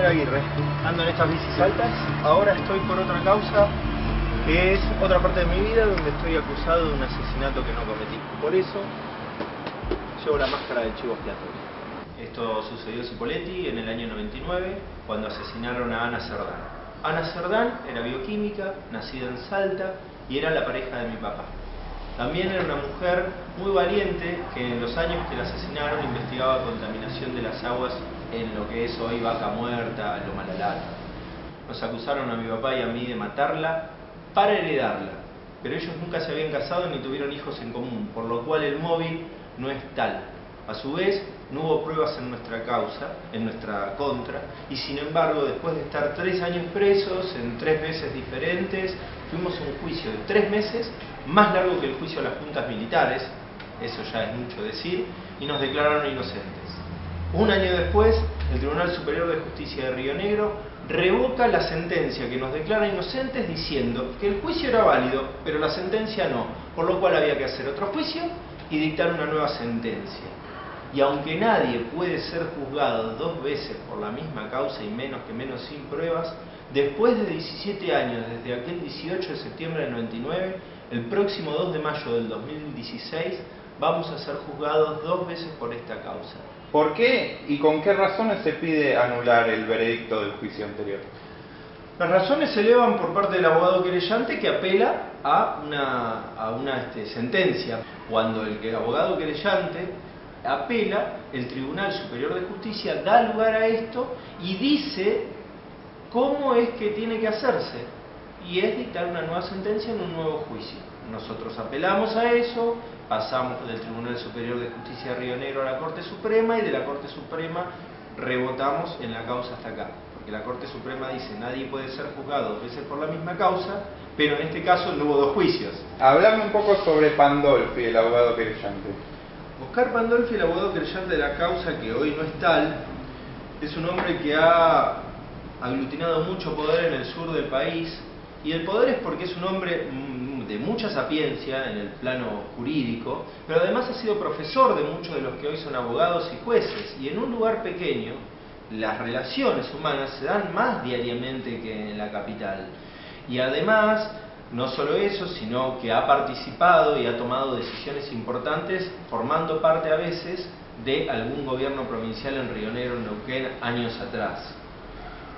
Aguirre, ando en estas bicis altas. Ahora estoy por otra causa, que es otra parte de mi vida donde estoy acusado de un asesinato que no cometí. Por eso llevo la máscara del chivo expiatorio. Esto sucedió en Cipolletti en el año 99, cuando asesinaron a Ana Cerdán. Ana Cerdán era bioquímica, nacida en Salta, y era la pareja de mi papá. También era una mujer muy valiente que en los años que la asesinaron investigaba contaminación de las aguas en lo que es hoy Vaca Muerta, Loma La Lata. Nos acusaron a mi papá y a mí de matarla para heredarla, pero ellos nunca se habían casado ni tuvieron hijos en común, por lo cual el móvil no es tal. A su vez, no hubo pruebas en nuestra causa, en nuestra contra, y sin embargo, después de estar 3 años presos, en 3 veces diferentes, fuimos a un juicio de 3 meses, más largo que el juicio a las juntas militares, eso ya es mucho decir, y nos declararon inocentes. Un año después, el Tribunal Superior de Justicia de Río Negro revoca la sentencia que nos declara inocentes diciendo que el juicio era válido, pero la sentencia no, por lo cual había que hacer otro juicio y dictar una nueva sentencia. Y aunque nadie puede ser juzgado 2 veces por la misma causa y menos sin pruebas, después de 17 años, desde aquel 18 de septiembre del 99, el próximo 2 de mayo del 2016, vamos a ser juzgados 2 veces por esta causa. ¿Por qué y con qué razones se pide anular el veredicto del juicio anterior? Las razones se elevan por parte del abogado querellante, que apela a una sentencia. Cuando el abogado querellante apela, el Tribunal Superior de Justicia da lugar a esto y dice cómo es que tiene que hacerse, y es dictar una nueva sentencia en un nuevo juicio. Nosotros apelamos a eso, pasamos del Tribunal Superior de Justicia de Río Negro a la Corte Suprema, y de la Corte Suprema rebotamos en la causa hasta acá, porque la Corte Suprema dice nadie puede ser juzgado 2 veces por la misma causa, pero en este caso no hubo 2 juicios. Hablame un poco sobre Pandolfi, el abogado querellante. Oscar Pandolfi, el abogado querellante de la causa, que hoy no es tal, es un hombre que ha aglutinado mucho poder en el sur del país, y el poder es porque es un hombre de mucha sapiencia en el plano jurídico, pero además ha sido profesor de muchos de los que hoy son abogados y jueces, y en un lugar pequeño las relaciones humanas se dan más diariamente que en la capital. Y además, no solo eso, sino que ha participado y ha tomado decisiones importantes, formando parte a veces de algún gobierno provincial en Río Negro, en Neuquén, años atrás.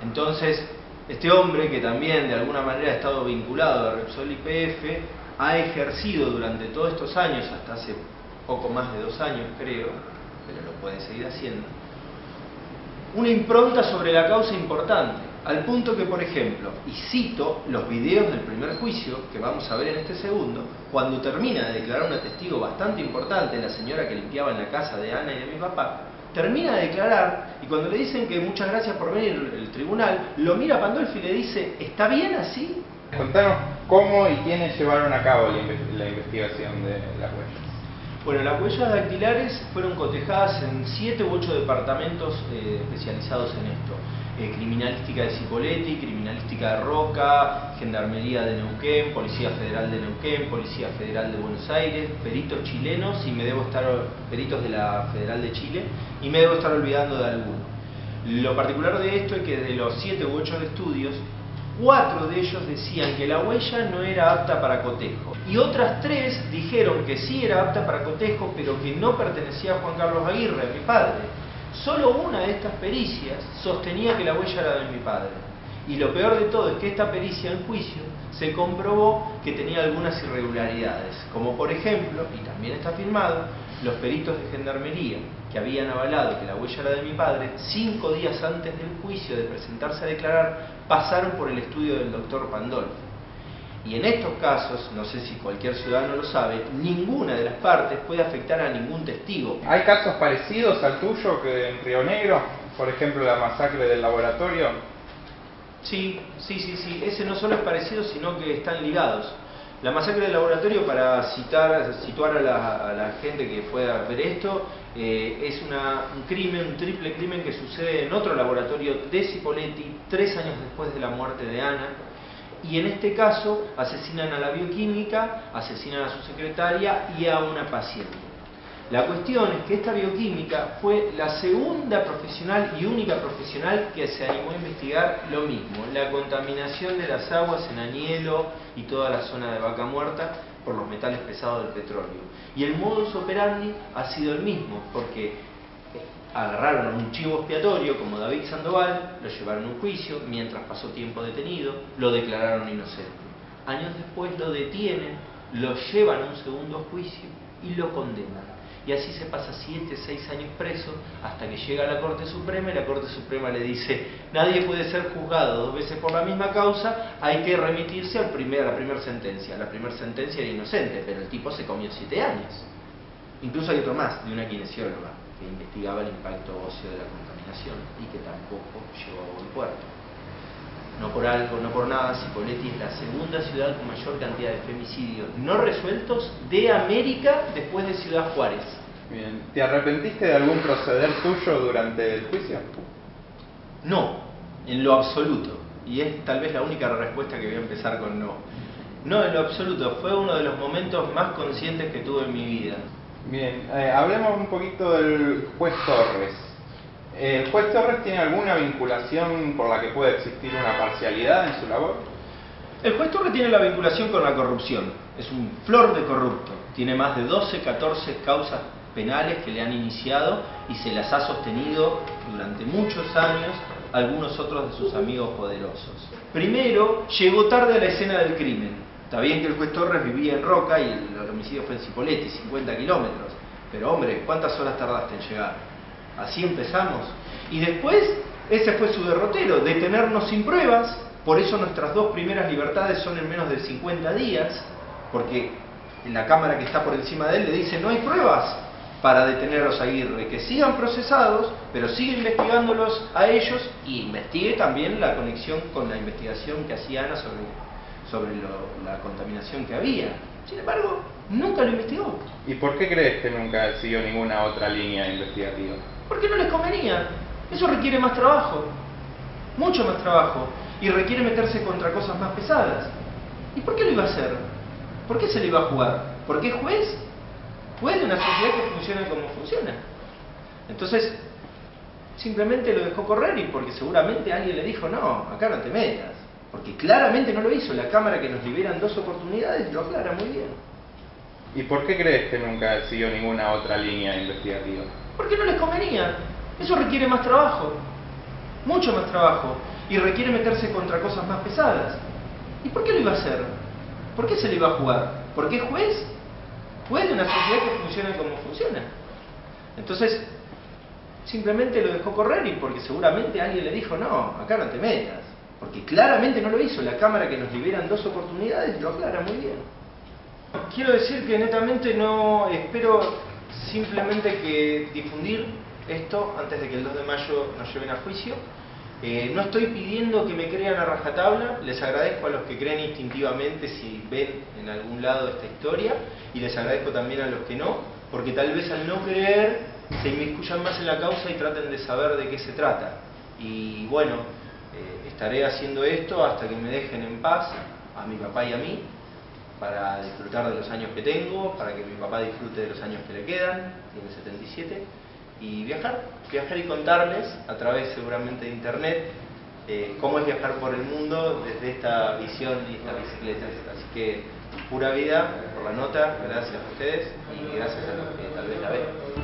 Entonces, este hombre, que también de alguna manera ha estado vinculado a Repsol YPF, ha ejercido durante todos estos años, hasta hace poco más de 2 años creo, pero lo puede seguir haciendo, una impronta sobre la causa importante, al punto que, por ejemplo, y cito los videos del primer juicio, que vamos a ver en este segundo, cuando termina de declarar una testigo bastante importante, la señora que limpiaba en la casa de Ana y de mi papá, termina de declarar, y cuando le dicen que muchas gracias por venir el tribunal, lo mira a Pandolfi y le dice, ¿está bien así? Contanos cómo y quiénes llevaron a cabo la investigación de las huellas. Bueno, las huellas dactilares fueron cotejadas en 7 u 8 departamentos especializados en esto. Criminalística de Cipolletti, Criminalística de Roca, Gendarmería de Neuquén, Policía Federal de Neuquén, Policía Federal de Buenos Aires, peritos chilenos, peritos de la Federal de Chile, y me debo estar olvidando de alguno. Lo particular de esto es que de los 7 u 8 estudios, 4 de ellos decían que la huella no era apta para cotejo, y otras 3 dijeron que sí era apta para cotejo, pero que no pertenecía a Juan Carlos Aguirre, a mi padre. Solo una de estas pericias sostenía que la huella era de mi padre. Y lo peor de todo es que esta pericia en juicio se comprobó que tenía algunas irregularidades, como por ejemplo, y también está filmado, los peritos de Gendarmería que habían avalado que la huella era de mi padre, 5 días antes del juicio, de presentarse a declarar, pasaron por el estudio del doctor Pandolfi. Y en estos casos, no sé si cualquier ciudadano lo sabe, ninguna de las partes puede afectar a ningún testigo. ¿Hay casos parecidos al tuyo que en Río Negro? Por ejemplo, la masacre del laboratorio. Sí. Ese no solo es parecido, sino que están ligados. La masacre del laboratorio, para situar a la gente que pueda ver esto, es un triple crimen que sucede en otro laboratorio de Cipolletti 3 años después de la muerte de Ana. Y en este caso asesinan a la bioquímica, asesinan a su secretaria y a una paciente. La cuestión es que esta bioquímica fue la segunda profesional y única profesional que se animó a investigar lo mismo, la contaminación de las aguas en Añelo y toda la zona de Vaca Muerta por los metales pesados del petróleo. Y el modus operandi ha sido el mismo, porque agarraron a un chivo expiatorio como David Sandoval, lo llevaron a un juicio, mientras pasó tiempo detenido, lo declararon inocente. Años después lo detienen, lo llevan a un segundo juicio y lo condenan. Y así se pasa 7, 6 años preso hasta que llega a la Corte Suprema y la Corte Suprema le dice: nadie puede ser juzgado 2 veces por la misma causa, hay que remitirse a la primera sentencia. La primera sentencia era inocente, pero el tipo se comió 7 años. Incluso hay otro más, de una kinesióloga que investigaba el impacto óseo de la contaminación y que tampoco llegó a buen puerto. No por algo, no por nada, Cipolletti es la segunda ciudad con mayor cantidad de femicidios no resueltos de América después de Ciudad Juárez. Bien. ¿Te arrepentiste de algún proceder tuyo durante el juicio? No, en lo absoluto. Y es tal vez la única respuesta que voy a empezar con no. No, en lo absoluto. Fue uno de los momentos más conscientes que tuve en mi vida. Bien, hablemos un poquito del juez Torres. ¿El juez Torres tiene alguna vinculación por la que pueda existir una parcialidad en su labor? El juez Torres tiene la vinculación con la corrupción. Es un flor de corrupto. Tiene más de 12, 14 causas penales que le han iniciado y se las ha sostenido durante muchos años algunos otros de sus amigos poderosos. Primero, llegó tarde a la escena del crimen. Está bien que el juez Torres vivía en Roca y el homicidio fue en Cipolletti, 50 kilómetros. Pero hombre, ¿cuántas horas tardaste en llegar? Así empezamos. Y después, ese fue su derrotero, detenernos sin pruebas. Por eso nuestras 2 primeras libertades son en menos de 50 días, porque en la cámara que está por encima de él le dice: no hay pruebas para detener a los Aguirre, que sigan procesados, pero sigue investigándolos a ellos y investigue también la conexión con la investigación que hacía Ana sobre la contaminación que había. Sin embargo, nunca lo investigó. ¿Y por qué crees que nunca siguió ninguna otra línea investigativa? Porque no les convenía. Eso requiere más trabajo, mucho más trabajo, y requiere meterse contra cosas más pesadas. ¿Y por qué lo iba a hacer? ¿Por qué se le iba a jugar? ¿Porque es juez? Juez de una sociedad que funciona como funciona. Entonces, simplemente lo dejó correr y porque seguramente alguien le dijo: no, acá no te metas. Porque claramente no lo hizo. La Cámara, que nos liberan 2 oportunidades, lo aclara muy bien. ¿Y por qué crees que nunca siguió ninguna otra línea investigativa? Porque no les convenía. Eso requiere más trabajo, mucho más trabajo, y requiere meterse contra cosas más pesadas. ¿Y por qué lo iba a hacer? ¿Por qué se le iba a jugar? ¿Porque es juez? Juez de una sociedad que funciona como funciona. Entonces, simplemente lo dejó correr y porque seguramente alguien le dijo: no, acá no te metas. Porque claramente no lo hizo. La Cámara, que nos liberan 2 oportunidades, lo aclara muy bien. Quiero decir que netamente no espero simplemente que difundir esto antes de que el 2 de mayo nos lleven a juicio. No estoy pidiendo que me crean a rajatabla. Les agradezco a los que creen instintivamente si ven en algún lado esta historia, y les agradezco también a los que no, porque tal vez al no creer se inmiscuyan más en la causa y traten de saber de qué se trata. Y bueno, estaré haciendo esto hasta que me dejen en paz, a mi papá y a mí, para disfrutar de los años que tengo, para que mi papá disfrute de los años que le quedan, tiene 77, y viajar y contarles a través seguramente de internet cómo es viajar por el mundo desde esta visión y esta bicicleta. Así que pura vida por la nota, gracias a ustedes y gracias a los que tal vez la ven.